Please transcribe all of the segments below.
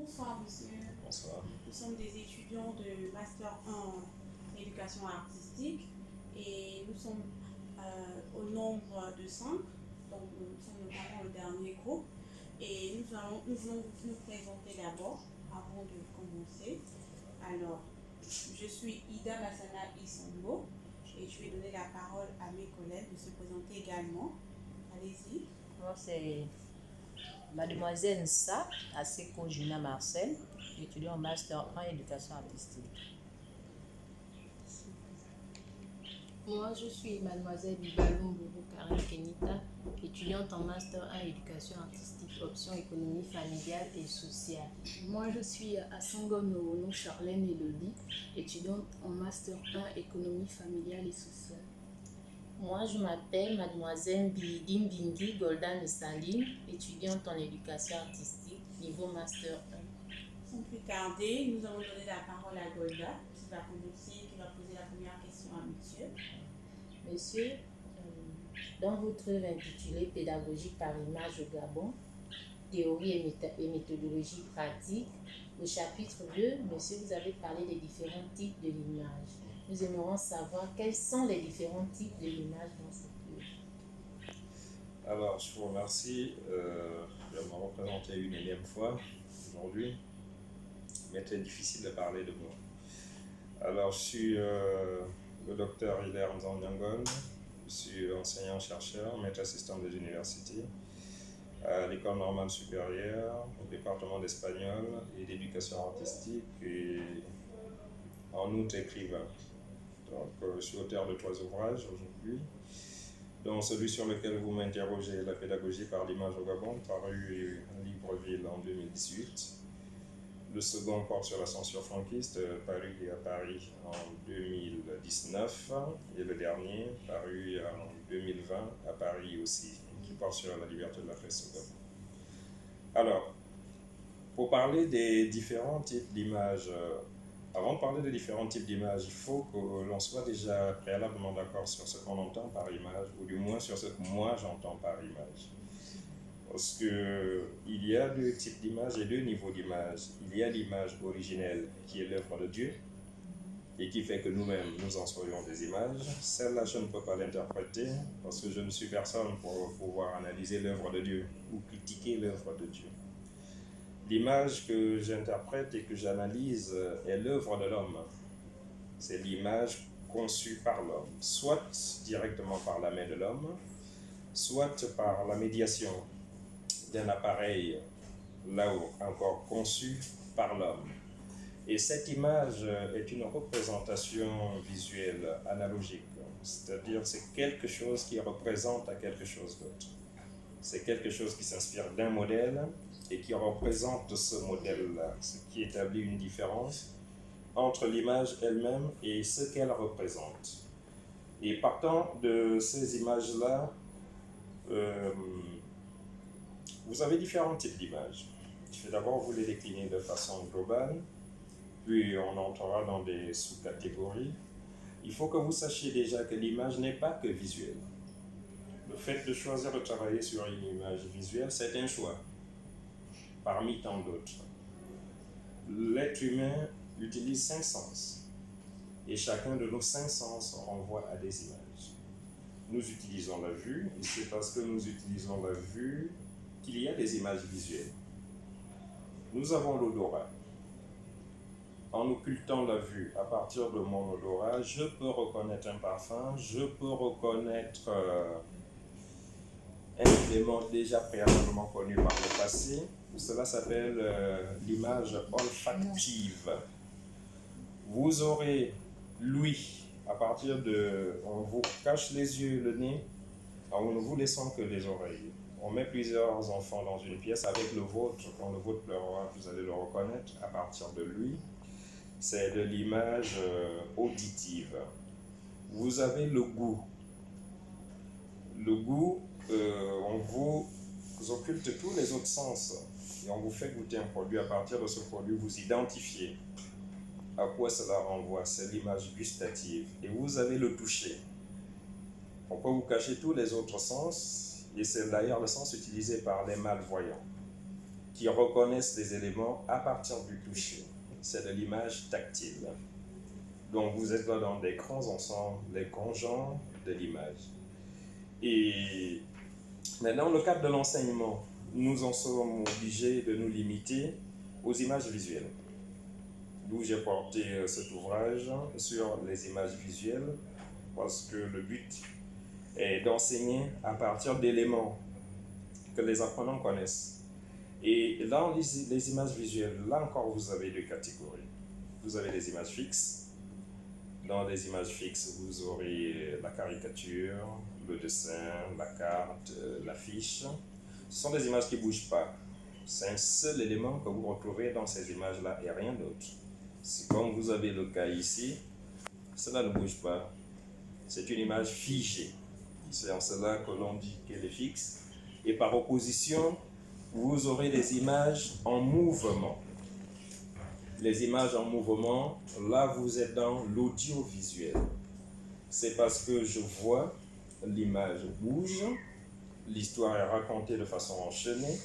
Bonsoir, monsieur. Bonsoir. Nous sommes des étudiants de Master 1 en éducation artistique et nous sommes au nombre de 5. Donc, nous sommes notamment le dernier groupe. Et nous voulons nous présenter d'abord avant de commencer. Alors, je suis Ida Bassana Isombo et je vais donner la parole à mes collègues de se présenter également. Allez-y. Moi, c'est Mademoiselle Nsa Aseko Juna Marcel, étudiant en Master 1 éducation artistique. Moi, je suis Mademoiselle Bibalou Mbourou Karen Kenita, étudiante en Master 1 éducation artistique, option économie familiale et sociale. Moi, je suis Asango Noono Charlène Elodie, étudiante en Master 1 économie familiale et sociale. Moi, je m'appelle Mademoiselle Bidim Bindi Golda Messaline, étudiante en éducation artistique, niveau Master 1. Sans plus tarder, nous allons donner la parole à Golda, qui va commencer, qui va poser la première question à monsieur. Monsieur, dans votre œuvre intitulée Pédagogie par image au Gabon, théorie et méthodologie pratique, au chapitre 2, monsieur, vous avez parlé des différents types de l'image. Nous aimerions savoir quels sont les différents types de l'image dans cette œuvre. Alors, je vous remercie de me représenter une énième fois aujourd'hui, mais très difficile de parler de moi. Alors, je suis le docteur Hilaire Nzanyangon, je suis enseignant-chercheur, maître assistant des universités à l'École normale supérieure, au département d'espagnol et d'éducation artistique et en outre écrivain. Donc, je suis auteur de 3 ouvrages aujourd'hui, dont celui sur lequel vous m'interrogez, La pédagogie par l'image au Gabon, paru à Libreville en 2018. Le second porte sur la censure franquiste, paru à Paris en 2019. Et le dernier, paru en 2020 à Paris aussi, qui porte sur la liberté de la presse au Gabon. Alors, pour parler des différents types d'images, avant de parler des différents types d'images, il faut que l'on soit déjà préalablement d'accord sur ce qu'on entend par image, ou du moins sur ce que moi j'entends par image. Parce qu'il y a 2 types d'images et 2 niveaux d'images. Il y a l'image originelle qui est l'œuvre de Dieu et qui fait que nous-mêmes nous en soyons des images. Celle-là, je ne peux pas l'interpréter parce que je ne suis personne pour pouvoir analyser l'œuvre de Dieu ou critiquer l'œuvre de Dieu. L'image que j'interprète et que j'analyse est l'œuvre de l'homme. C'est l'image conçue par l'homme, soit directement par la main de l'homme, soit par la médiation d'un appareil, là où encore conçu par l'homme. Et cette image est une représentation visuelle analogique, c'est-à-dire c'est quelque chose qui représente à quelque chose d'autre. C'est quelque chose qui s'inspire d'un modèle et qui représente ce modèle-là, ce qui établit une différence entre l'image elle-même et ce qu'elle représente. Et partant de ces images-là, vous avez différents types d'images. Je vais d'abord vous les décliner de façon globale, puis on entrera dans des sous-catégories. Il faut que vous sachiez déjà que l'image n'est pas que visuelle. Le fait de choisir de travailler sur une image visuelle, c'est un choix, parmi tant d'autres. L'être humain utilise 5 sens, et chacun de nos 5 sens renvoie à des images. Nous utilisons la vue, et c'est parce que nous utilisons la vue qu'il y a des images visuelles. Nous avons l'odorat. En occultant la vue, à partir de mon odorat, je peux reconnaître un parfum, je peux reconnaître un élément déjà préalablement connu par le passé. Cela s'appelle l'image olfactive. Vous aurez l'ouïe, à partir de... On vous cache les yeux, le nez, en ne vous laissant que les oreilles. On met plusieurs enfants dans une pièce avec le vôtre. Quand le vôtre pleurera, vous allez le reconnaître à partir de lui. C'est de l'image auditive. Vous avez le goût. Le goût, on vous occulte tous les autres sens et on vous fait goûter un produit. À partir de ce produit, vous identifiez à quoi cela renvoie. C'est l'image gustative. Et vous avez le toucher. On peut vous cacher tous les autres sens, et c'est d'ailleurs le sens utilisé par les malvoyants, qui reconnaissent les éléments à partir du toucher. C'est de l'image tactile. Donc vous êtes là dans des grands ensembles, les grands genres de l'image. Et maintenant, dans le cadre de l'enseignement, nous en sommes obligés de nous limiter aux images visuelles. D'où j'ai porté cet ouvrage sur les images visuelles, parce que le but est d'enseigner à partir d'éléments que les apprenants connaissent. Et dans les images visuelles, là encore, vous avez deux catégories. Vous avez les images fixes. Dans les images fixes, vous aurez la caricature, le dessin, la carte, l'affiche. Ce sont des images qui ne bougent pas. C'est un seul élément que vous retrouvez dans ces images-là et rien d'autre. C'est comme vous avez le cas ici, cela ne bouge pas. C'est une image figée. C'est en cela que l'on dit qu'elle est fixe. Et par opposition, vous aurez des images en mouvement. Les images en mouvement, là vous êtes dans l'audiovisuel. C'est parce que je vois, l'image bouge, l'histoire est racontée de façon enchaînée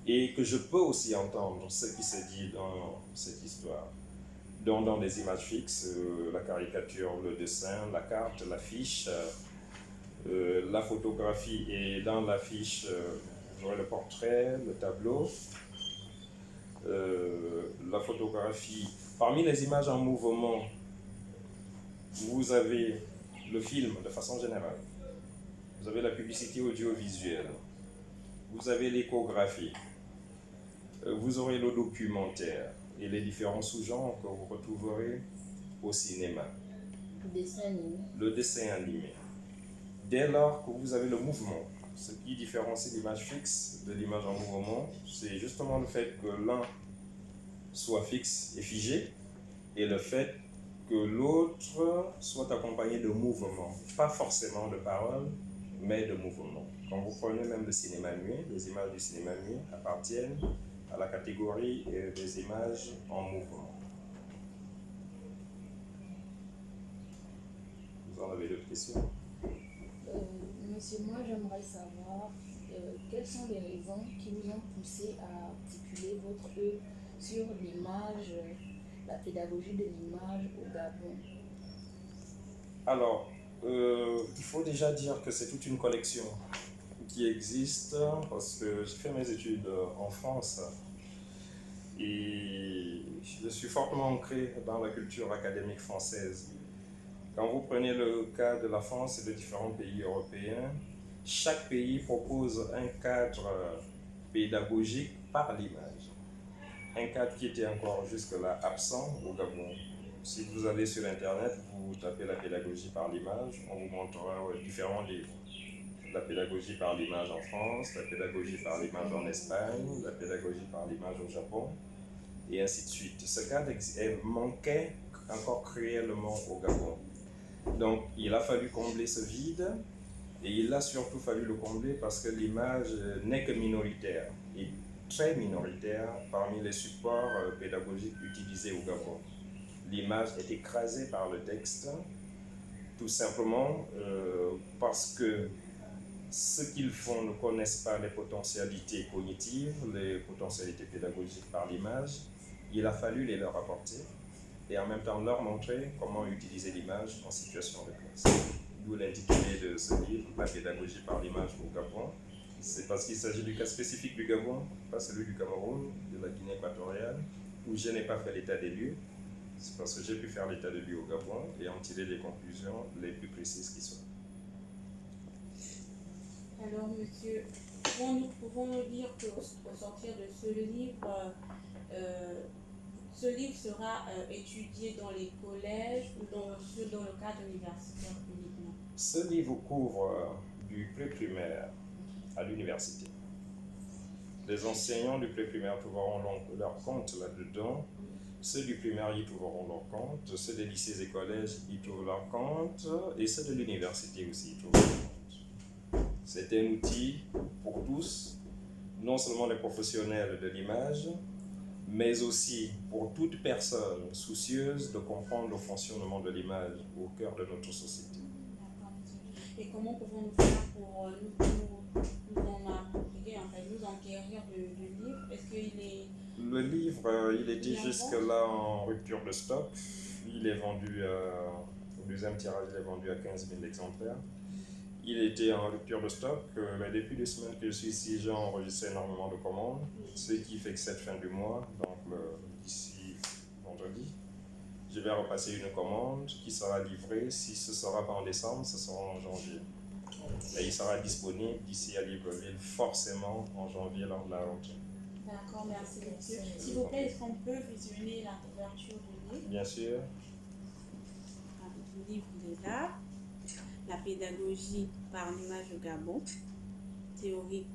et que je peux aussi entendre ce qui se dit dans cette histoire. Donc dans les images fixes, la caricature, le dessin, la carte, l'affiche, la photographie, et dans l'affiche, j'aurai le portrait, le tableau, la photographie. Parmi les images en mouvement, vous avez le film de façon générale, vous avez la publicité audiovisuelle, vous avez l'échographie, vous aurez le documentaire et les différents sous-genres que vous retrouverez au cinéma. Le dessin animé. Dès lors que vous avez le mouvement, ce qui différencie l'image fixe de l'image en mouvement, c'est justement le fait que l'un soit fixe et figé, et le fait que l'autre soit accompagné de mouvements, pas forcément de paroles, mais de mouvements. Quand vous prenez même le cinéma muet, les images du cinéma muet appartiennent à la catégorie des images en mouvement. Vous en avez d'autres questions? Monsieur, moi j'aimerais savoir quelles sont les raisons qui vous ont poussé à articuler votre œuvre sur l'image, la pédagogie de l'image au Gabon. Alors, il faut déjà dire que c'est toute une collection qui existe, parce que j'ai fait mes études en France et je suis fortement ancré dans la culture académique française. Quand vous prenez le cas de la France et de différents pays européens, chaque pays propose un cadre pédagogique par l'image. Un cadre qui était encore jusque-là absent au Gabon. Si vous allez sur Internet, vous tapez la pédagogie par l'image, on vous montrera différents livres. La pédagogie par l'image en France, la pédagogie par l'image en Espagne, la pédagogie par l'image au Japon, et ainsi de suite. Ce cadre manquait encore cruellement au Gabon. Donc, il a fallu combler ce vide, et il a surtout fallu le combler parce que l'image n'est que minoritaire, et très minoritaire parmi les supports pédagogiques utilisés au Gabon. L'image est écrasée par le texte, tout simplement parce que ceux qu'ils font ne connaissent pas les potentialités cognitives, les potentialités pédagogiques par l'image. Il a fallu les leur apporter et en même temps leur montrer comment utiliser l'image en situation de classe. D'où l'intitulé de ce livre, La pédagogie par l'image au Gabon. C'est parce qu'il s'agit du cas spécifique du Gabon, pas celui du Cameroun, de la Guinée équatoriale, où je n'ai pas fait l'état des lieux. C'est parce que j'ai pu faire l'état des lieux au Gabon et en tirer les conclusions les plus précises qui soient. Alors, monsieur, pouvons-nous dire qu'au sortir de ce livre sera étudié dans les collèges ou dans le cadre universitaire uniquement? Ce livre couvre du pré-primaire à l'université. Les enseignants du pré-primaire trouveront leur compte là-dedans. Ceux du primaire y trouveront leur compte. Ceux des lycées et collèges y trouvent leur compte. Et ceux de l'université aussi y trouvent leur compte. C'est un outil pour tous, non seulement les professionnels de l'image, mais aussi pour toute personne soucieuse de comprendre le fonctionnement de l'image au cœur de notre société. D'accord, monsieur. Et comment pouvons-nous faire pour nous en approprier, en fait, nous enquérir du livre? Est-ce qu'il est... Le livre, il était Il est en jusque-là en rupture de stock. Il est vendu, le deuxième tirage il est vendu à 15 000 exemplaires. Il était en rupture de stock. Mais depuis 2 semaines que je suis ici, j'ai enregistré énormément de commandes. Ce qui fait que cette fin du mois, donc d'ici vendredi, je vais repasser une commande qui sera livrée. Si ce ne sera pas en décembre, ce sera en janvier. Et il sera disponible d'ici à Libreville, forcément en janvier lors de la rentrée. D'accord, merci monsieur. S'il vous plaît, est-ce qu'on peut visionner la couverture du livre? Bien sûr. Le livre il est là. La pédagogie par l'image au Gabon. Théorie,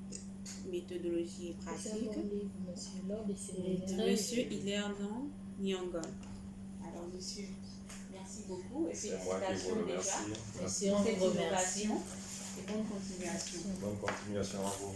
méthodologie et C'est un pratique. bon livre, monsieur, lors des De séminaires. monsieur Hilaire Nyongol. Alors monsieur, merci beaucoup et C'est moi qui vous félicitations déjà remercie. Merci, on pour cette vous remercie. innovation et bonne continuation. Bonne continuation à vous.